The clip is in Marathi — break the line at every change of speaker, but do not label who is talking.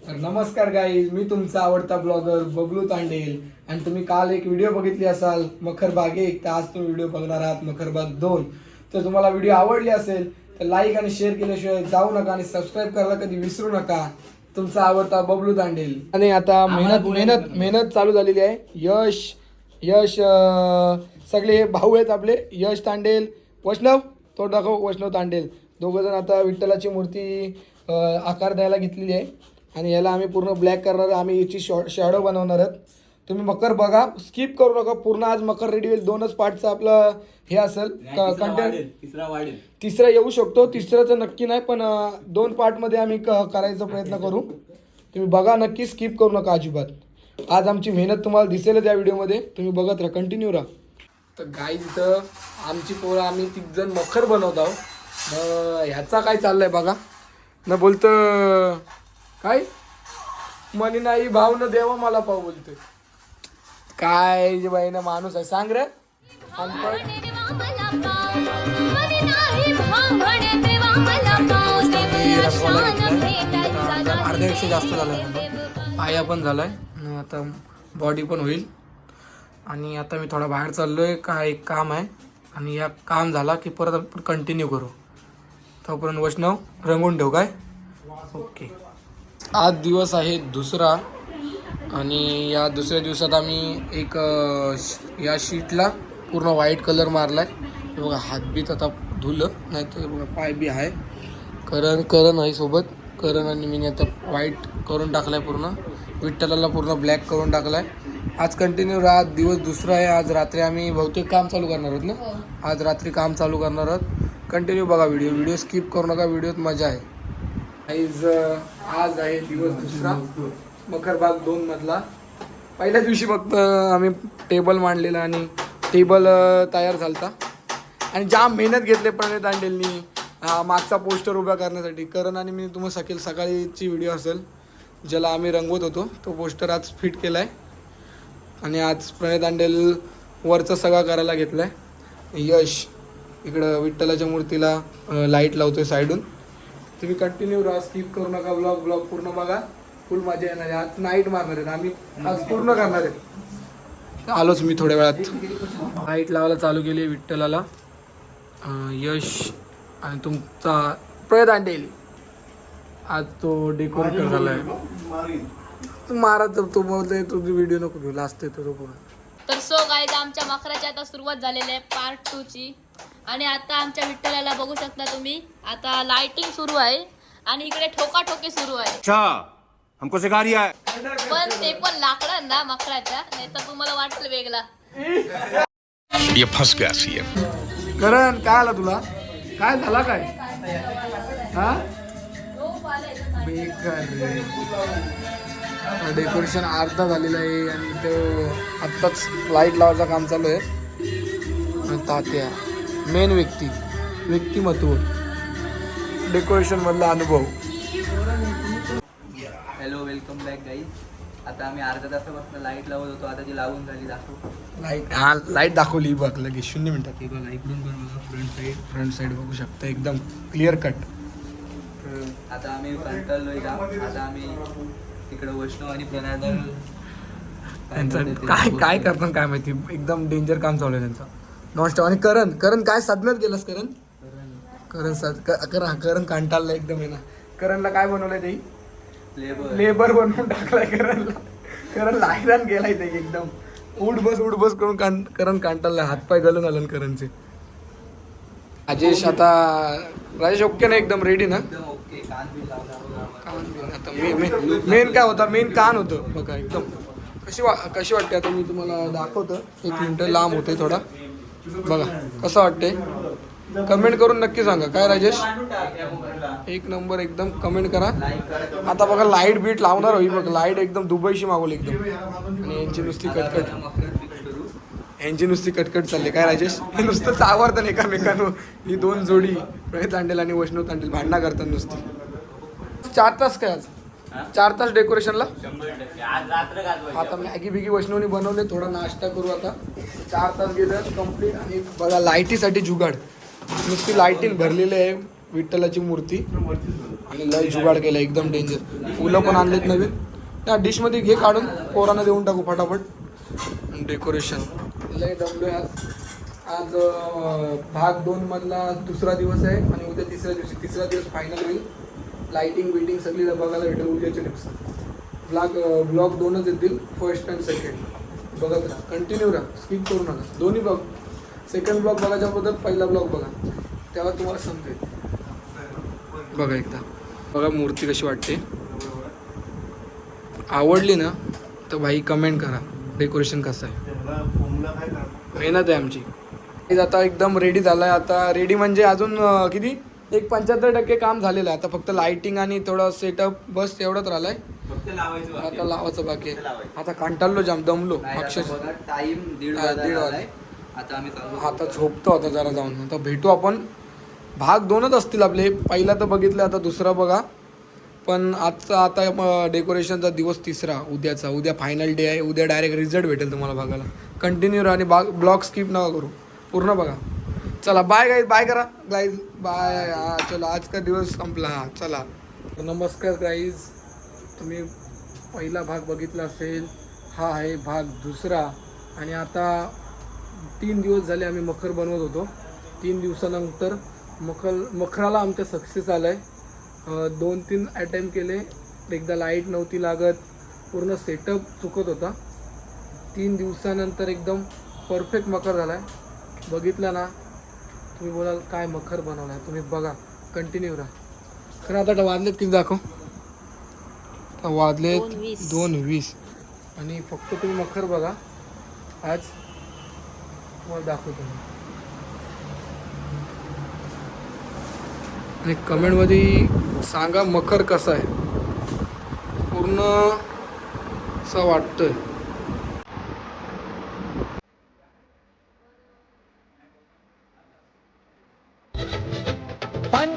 तर नमस्कार गाईज, मी तुमचा आवडता ब्लॉगर बबलू तांडेल आणि तुम्ही काल एक व्हिडिओ बघितली असाल मखरबाग 1, तर आज तुम्ही व्हिडिओ बघणार आहात मखरबाग 2. तर तुम्हाला व्हिडिओ आवडली असेल तर लाईक आणि शेअर केल्याशिवाय जाऊ नका आणि सबस्क्राईब करायला कधी विसरू नका. तुमचा आवडता बबलू तांडेल. आणि आता मेहनत चालू झालेली आहे. यश सगळे हे भाऊ आहेत आपले, यश तांडेल, वैष्णव तो दाखव, वैष्णव तांडेल, दोघं जण आता विठ्ठलाची मूर्ती आकार द्यायला घेतलेली आहे आणि याला आम्ही पूर्ण ब्लॅक करणार आहे. आम्ही याची शॅडो बनवणार आहोत. तुम्ही मकर बघा, स्किप करू नका. पूर्ण आज मकर रेडी होईल. 2च पार्टचं आपलं हे असेल कंटेंट. तिसरा येऊ शकतो, तिसऱ्याचं नक्की नाही, पण 2 पार्टमध्ये आम्ही करायचा प्रयत्न करू. तुम्ही बघा, नक्की स्किप करू नका अजिबात. आज आमची मेहनत तुम्हाला दिसेल त्या व्हिडिओमध्ये, तुम्ही बघत राहा, कंटिन्यू राहा. तर गाईज इथं आमची पोरं आम्ही 3 जण मखर बनवत आहोत. ह्याचा काय चाललंय बघा न, बोलतं काय मनी नाही भाव न देवा मला पाहू, बोलतोय काय जे बाई ना माणूस आहे. सांग रे अर्ध्यापेक्षा जास्त झालाय, पाया पण झालाय, आता बॉडी पण होईल. आणि आता मी थोडा बाहेर चाललोय, काय एक काम आहे आणि या काम झाला की परत आपण कंटिन्यू करू. तोपर्यंत वैष्णव रंगून ठेव काय. ओके. आज दिवस आहे दुसरा आणि या दुसऱ्या दिवसात आम्ही एक या शीटला पूर्ण व्हाईट कलर मारलाय. बघा हातबीत आता धुलं नाही तर बघा पाय बी आहे. करण आहे सोबत, करण आणि मी आता व्हाईट करून टाकलाय, पूर्ण विठ्ठलाला पूर्ण ब्लॅक करून टाकलाय. आज कंटिन्यू रात दिवस दुसरा आहे. आज रात्री आम्ही बहुतेक काम चालू करणार आहोत ना. आज रात्री काम चालू करणार आहोत. कंटिन्यू बघा व्हिडिओ स्किप करू नका, व्हिडिओत मजा आहे. आज आहे दिवस दुसरा मखरबाग 2 मधला. पहिल्या दिवशी फक्त आम्ही टेबल मांडलेला आणि टेबल तयार झालता आणि जाम मेहनत घेतले प्रणित तांडेलनी मागचा पोस्टर उभा करण्यासाठी. करण आणि मी तुम्हाला सकाळीची व्हिडिओ असेल ज्याला आम्ही रंगवत होतो, तो पोस्टर आज फिट केला आहे. आणि आज प्रणित तांडेल वरचा सगळा करायला घेतला आहे. यश इकडं विठ्ठलाच्या मूर्तीला लाईट लावतोय साईडून. तुम्ही कंटिन्यू राहा, स्किप करू नका. ब्लॉग पूर्ण बघा, फुल मजा येणार आहे. आज नाईट मारणार आहेत आम्ही, आज पूर्ण करणार आहेत. आलोच मी थोड्या वेळात. लाईट लावायला चालू केली विठ्ठलाला. यश आणि तुमचा प्रणित तांडेल आज तो डेकोरेटर झाला आहे. मारा तो बोलतोय तुझी व्हिडिओ नको घेऊ, लास्ट येतो तो पूर्ण.
तर सो गाईज आमच्या मखराची आता सुरुवात झालेली आहे पार्ट 2 ची. आणि आता आमच्या विठ्ठलाला बघू शकता तुम्ही, आता लाइटिंग सुरू आहे आणि इकडे ठोकाठोकी सुरू आहे.
अच्छा हमको सिखा रिया है.
पण ते पण लाकडं ना मखराच्या, नाही तर तुम्हाला वाटेल वेगळा.
ये फंस गया सीएम.
करण काय आला तुला, काय झाला काय हा बेकार रे. डेकोरेशन अर्धा झालेलं आहे आणि तो आत्ताच लाईट लावायचं काम चालू आहे. तात्या मेन व्यक्तिमत्व डेकोरेशन मधला अनुभव.
Hello, welcome back guys. आता आम्ही अर्धा तासापासून लाईट लावत होतो, आता ती लावून झाली. दाखव
लाईट दाखवली बघ लगेच 0 मिनिटात. बघा इकडून पण बघा, फ्रंट साईड बघू शकता, एकदम क्लिअर कट.
आता आम्ही कंटाळलोय का. आता आम्ही तिकडे वैष्णव आणि प्रणय
त्यांचं काय करतात काय माहिती, एकदम डेंजर काम चालू आहे त्यांचं नॉनस्टॉप. आणि करण काय साधण्यात गेलास करण कंटाळला एकदम आहे ना. करणला काय बनवलंय ते लेबर बनवून टाकलाय करणला हैराण गेलाय ते एकदम. उठ बस करून करण कंटाळला, हातपाय घालून आलं करणचे. राजेश ओके ना, एकदम रेडी ना.
ओके. कान बिल लावला.
आता मेन काय होता, मेन कान होतं बघा. एकदम कशी वाटते आता मी तुम्हाला दाखवतो. 1 मिनिट लांब होते थोडा. बघा कसं वाटतंय, कमेंट करून नक्की सांगा. काय राजेश, 1 नंबर एकदम. कमेंट करा. आता बघा लाईट बीट लावणार होई बघ, लाईट एकदम दुबईशी मागवली एकदम. आणि यांची नुसती कटकट चालली. काय राजेश, हे नुसतं चावरतं एकामेकांवर. ही 2 जोडी प्रणित तांडेल आणि वैष्णव तांडेल भांडणा करतात नुसती. 4 तास काय आज 4 तास डेकोरेशनला. आता मॅगी बिगी वैष्णवनी बनवले, थोडा नाश्ता करू आता. 4 तास गेलं कम्प्लीट. आणि बघा लाईटीसाठी जुगाड, नुसती लाईटीन भरलेले आहे. विठ्ठलाची मूर्ती आणि लय जुगाड केला एकदम डेंजर. फुलं पण आणलेत नवीन. त्या डिशमध्ये घे काढून पोरांना देऊन टाकू फटाफट. डेकोरेशन लय दमलोय आज. आज भाग 2 मधला दुसरा दिवस आहे आणि उद्या तिसऱ्या दिवशी तिसरा दिवस फायनल होईल. लाईटिंग बिटिंग सगळी बघायला भेटेल उद्याच्या दिवसात. ब्लॉग 2च येतील, फर्स्ट अँड सेकंड. बघत राहा, कंटिन्यू राहा, स्किप करू नका. दोन्ही ब्लॉग, सेकंड ब्लॉग बघायच्या अगोदर पहिला ब्लॉग बघा, तेव्हा तुम्हाला समजेल. बघा एकदा, बघा मूर्ती कशी वाटते. आवडली ना तर भाई कमेंट करा डेकोरेशन कसं आहे. मेहनत आहे आमची. आता एकदम रेडी झालाय. आता रेडी म्हणजे अजून किती एक 75% काम झालेलं आहे. आता फक्त लाइटिंग आणि थोडं सेटअप बस एवढंच राहिलंय. आता लावायचं बाकी आहे. आता कंटाळलो जाम, दमलो अक्षरशः.
टाइम 1:30 वाजलाय. आता आम्ही
आता झोपतो आता जरा जाऊन. आता भेटू आपण. भाग 2च असतील आपले. पहिला तर बघितलं, आता दुसरा बघा. पण आजचा आता डेकोरेशनचा दिवस तिसरा उद्याचा. उद्या फायनल डे आहे. उद्या डायरेक्ट रिझल्ट भेटेल तुम्हाला बघायला. कंटिन्यू राहा आणि ब्लॉग स्किप नका करू, पूर्ण बघा. चला बाय गाईज, बाय करा गाईज, बाय. हा चलो, आज का दिवस संपला. चला, नमस्कार गाईज. तुम्ही पहिला भाग बघितला असेल. हा आहे भाग दुसरा. आणि आता 3 दिवस झाले आम्ही मखर बनवत होतो. 3 दिवसानंतर मखराला आमच्या सक्सेस आलं आहे. 2-3 अटेम्प्ट केले. एकदा लाईट नव्हती लागत, पूर्ण सेटअप चुकत होता. 3 दिवसानंतर एकदम परफेक्ट मखर झाला आहे. बघितलं ना तुम्ही बोलाल काय मखर बनवला आहे. तुम्ही बघा, कंटिन्यू राहा. खरं आता वाजलेत किती दाखव. आता वाजलेत 2:20 आणि फक्त तुम्ही मखर बघा. आज तुम्हाला दाखवतो मी. आणि कमेंटमध्ये सांगा मखर कसा आहे. पूर्ण असं वाटतंय.
One